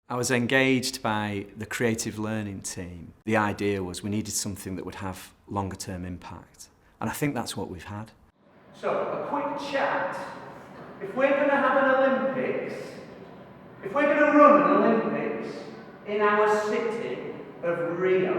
I was engaged by the creative learning team. The idea was we needed something that would have longer term impact. And I think that's what we've had. So, a quick chat. If we're going to have an Olympics, if we're going to run an Olympics in our city of Rio,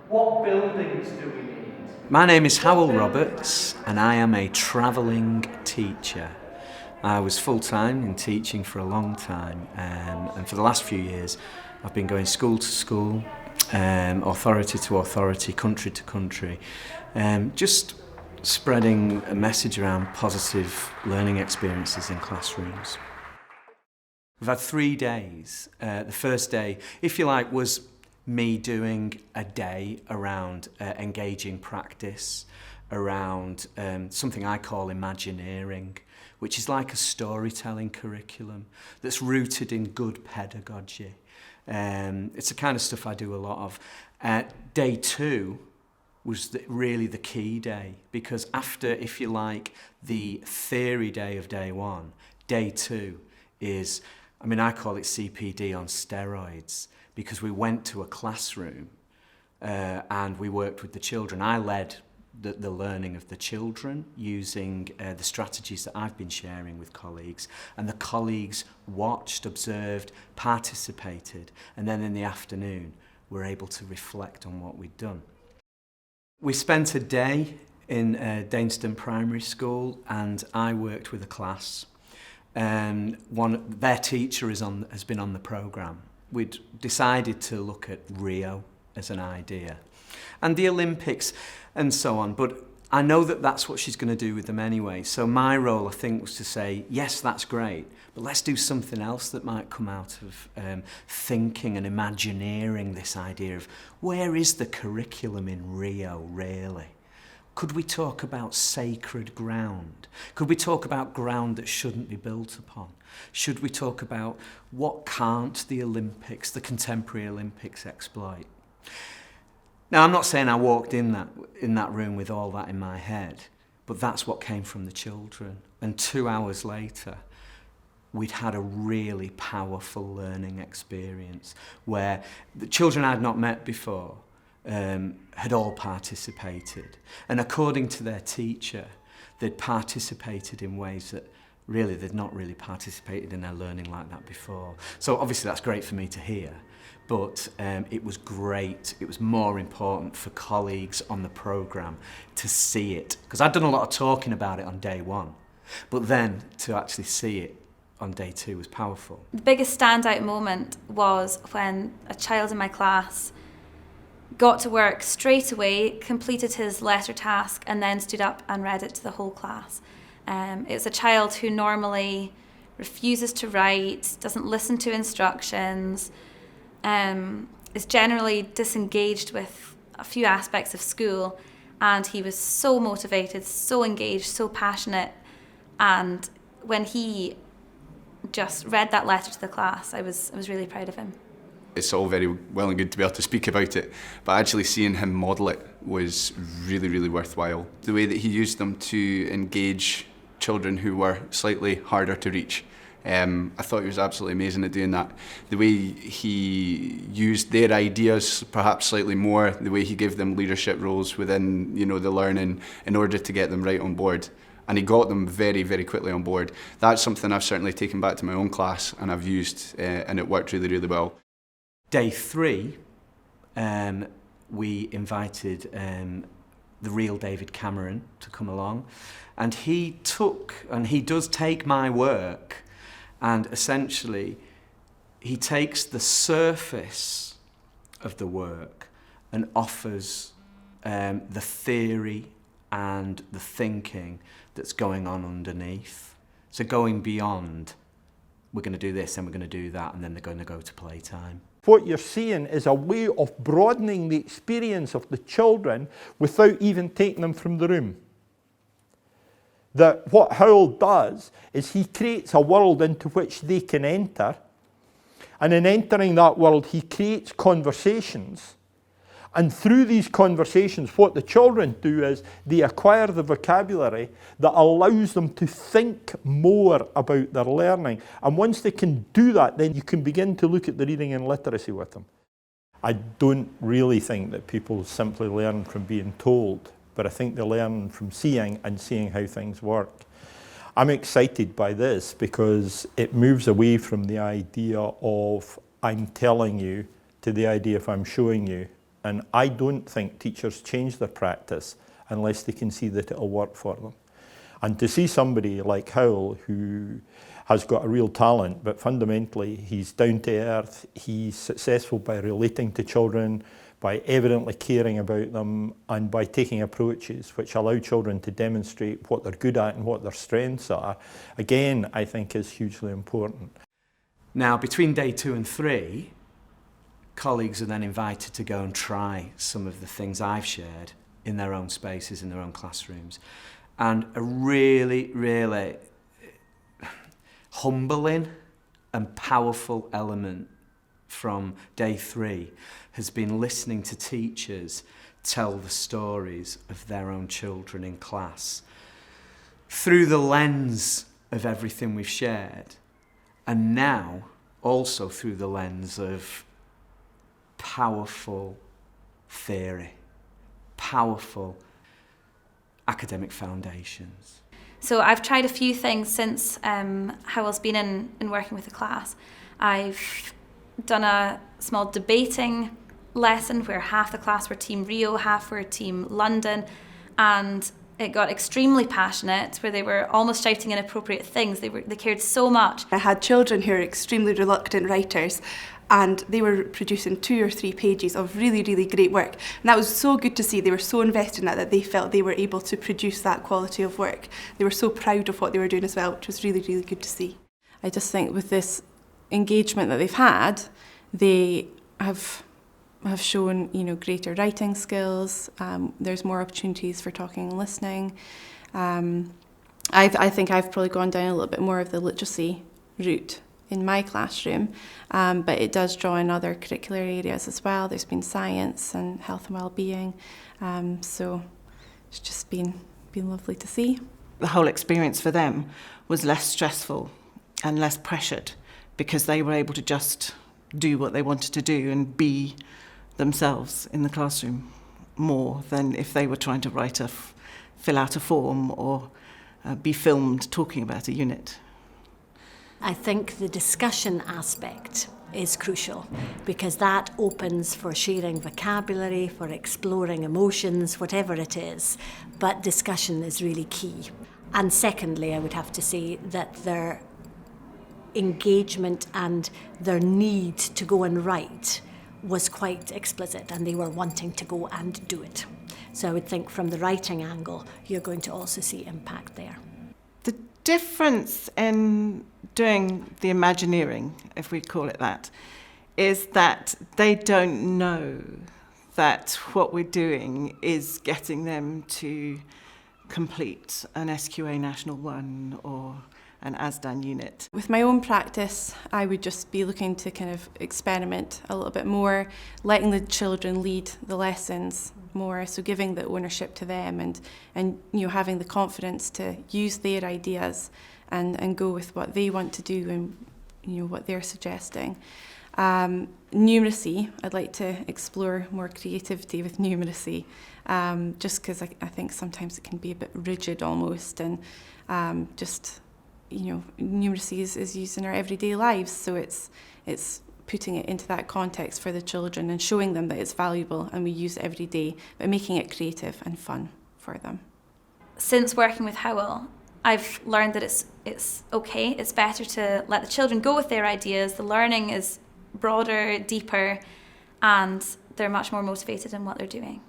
what buildings do we need? My name is Hywel Roberts and I am a travelling teacher. I was full-time in teaching for a long time and for the last few years I've been going school to school, authority to authority, country to country, just spreading a message around positive learning experiences in classrooms. We've had 3 days. The first day, if you like, was me doing a day around engaging practice, around something I call Imagineering, which is like a storytelling curriculum that's rooted in good pedagogy. It's the kind of stuff I do a lot of. Day 2 was really the key day, because after, if you like, the theory day of day 1, day 2 is, I call it CPD on steroids, because we went to a classroom and we worked with the children. I led the learning of the children using the strategies that I've been sharing with colleagues, and the colleagues watched, observed, participated, and then in the afternoon were able to reflect on what we'd done. We spent a day in Dainston Primary School and I worked with a class. Their teacher has been on the programme. We'd decided to look at Rio as an idea and the Olympics and so on, but I know that that's what she's going to do with them anyway. So my role, I think, was to say, yes, that's great, but let's do something else that might come out of thinking and imagineering this idea of where is the curriculum in Rio, really? Could we talk about sacred ground? Could we talk about ground that shouldn't be built upon? Should we talk about what can't the Olympics, the contemporary Olympics, exploit? Now, I'm not saying I walked in that room with all that in my head, but that's what came from the children. And 2 hours later, we'd had a really powerful learning experience where the children I'd not met before had all participated. And according to their teacher, they'd participated in ways that really they'd not really participated in their learning like that before. So obviously that's great for me to hear, but it was great. It was more important for colleagues on the programme to see it, because I'd done a lot of talking about it on day 1, but then to actually see it on day 2 was powerful. The biggest standout moment was when a child in my class got to work straight away, completed his letter task, and then stood up and read it to the whole class. It's a child who normally refuses to write, doesn't listen to instructions, is generally disengaged with a few aspects of school, and he was so motivated, so engaged, so passionate, and when he just read that letter to the class, I was really proud of him. It's all very well and good to be able to speak about it, but actually seeing him model it was really, really worthwhile. The way that he used them to engage children who were slightly harder to reach, I thought he was absolutely amazing at doing that. The way he used their ideas perhaps slightly more, the way he gave them leadership roles within the learning in order to get them right on board. And he got them very, very quickly on board. That's something I've certainly taken back to my own class and I've used, and it worked really, really well. Day 3, we invited the real David Cameron to come along, and he does take my work, and essentially he takes the surface of the work and offers the theory and the thinking that's going on underneath. So going beyond, we're going to do this and we're going to do that, and then they're going to go to playtime. What you're seeing is a way of broadening the experience of the children without even taking them from the room. That what Hywel does is he creates a world into which they can enter, and in entering that world he creates conversations, And through these conversations, what the children do is they acquire the vocabulary that allows them to think more about their learning. And once they can do that, then you can begin to look at the reading and literacy with them. I don't really think that people simply learn from being told, but I think they learn from seeing and seeing how things work. I'm excited by this because it moves away from the idea of I'm telling you to the idea of I'm showing you. And I don't think teachers change their practice unless they can see that it'll work for them. And to see somebody like Hywel, who has got a real talent, but fundamentally he's down to earth, he's successful by relating to children, by evidently caring about them, and by taking approaches which allow children to demonstrate what they're good at and what their strengths are, again, I think is hugely important. Now, between day 2 and 3, colleagues are then invited to go and try some of the things I've shared in their own spaces, in their own classrooms. And a really, really humbling and powerful element from day 3 has been listening to teachers tell the stories of their own children in class through the lens of everything we've shared, and now also through the lens of powerful theory, powerful academic foundations. So I've tried a few things since Hywel's been in working with the class. I've done a small debating lesson where half the class were Team Rio, half were Team London, and it got extremely passionate, where they were almost shouting inappropriate things. They cared so much. I had children who are extremely reluctant writers, and they were producing 2 or 3 pages of really, really great work. And that was so good to see. They were so invested in that they felt they were able to produce that quality of work. They were so proud of what they were doing as well, which was really, really good to see. I just think with this engagement that they've had, they have shown, greater writing skills. There's more opportunities for talking and listening. I think I've probably gone down a little bit more of the literacy route in my classroom, but it does draw in other curricular areas as well. There's been science and health and well-being, so it's just been lovely to see. The whole experience for them was less stressful and less pressured because they were able to just do what they wanted to do and be themselves in the classroom more than if they were trying to fill out a form or be filmed talking about a unit. I think the discussion aspect is crucial because that opens for sharing vocabulary, for exploring emotions, whatever it is. But discussion is really key. And secondly, I would have to say that their engagement and their need to go and write was quite explicit, and they were wanting to go and do it. So I would think from the writing angle, you're going to also see impact there. The difference in doing the Imagineering, if we call it that, is that they don't know that what we're doing is getting them to complete an SQA National 1 or an ASDAN unit. With my own practice, I would just be looking to kind of experiment a little bit more, letting the children lead the lessons more, so giving the ownership to them and having the confidence to use their ideas and go with what they want to do and what they're suggesting. Numeracy, I'd like to explore more creativity with numeracy, just because I think sometimes it can be a bit rigid almost, and numeracy is used in our everyday lives, so it's putting it into that context for the children and showing them that it's valuable and we use it every day, but making it creative and fun for them. Since working with Hywel, I've learned that it's okay, it's better to let the children go with their ideas. The learning is broader, deeper, and they're much more motivated in what they're doing.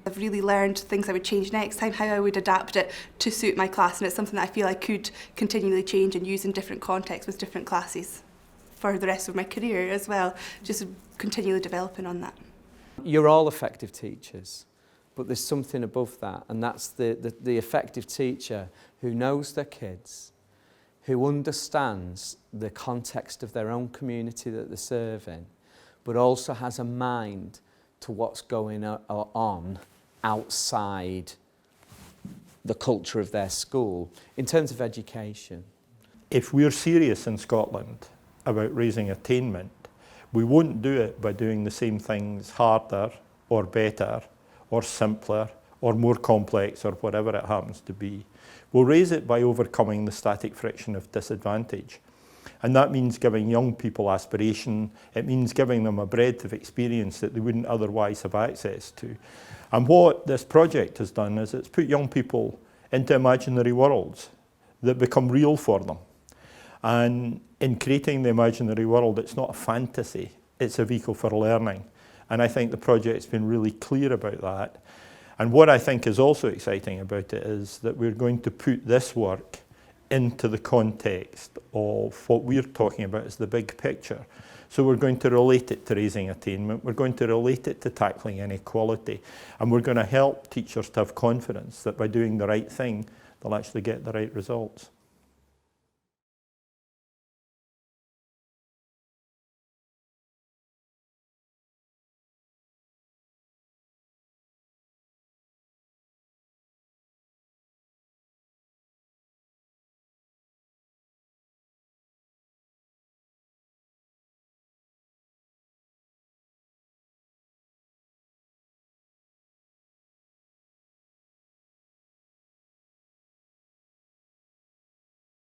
I've really learned things I would change next time, how I would adapt it to suit my class, and it's something that I feel I could continually change and use in different contexts with different classes for the rest of my career as well, just continually developing on that. You're all effective teachers, but there's something above that, and that's the effective teacher who knows their kids, who understands the context of their own community that they're serving, but also has a mind to what's going on outside the culture of their school in terms of education. If we're serious in Scotland about raising attainment, we won't do it by doing the same things harder or better or simpler or more complex or whatever it happens to be. We'll raise it by overcoming the static friction of disadvantage. And that means giving young people aspiration. It means giving them a breadth of experience that they wouldn't otherwise have access to. And what this project has done is it's put young people into imaginary worlds that become real for them. And in creating the imaginary world, it's not a fantasy, it's a vehicle for learning. And I think the project's been really clear about that. And what I think is also exciting about it is that we're going to put this work into the context of what we're talking about as the big picture. So we're going to relate it to raising attainment, we're going to relate it to tackling inequality, and we're going to help teachers to have confidence that by doing the right thing, they'll actually get the right results.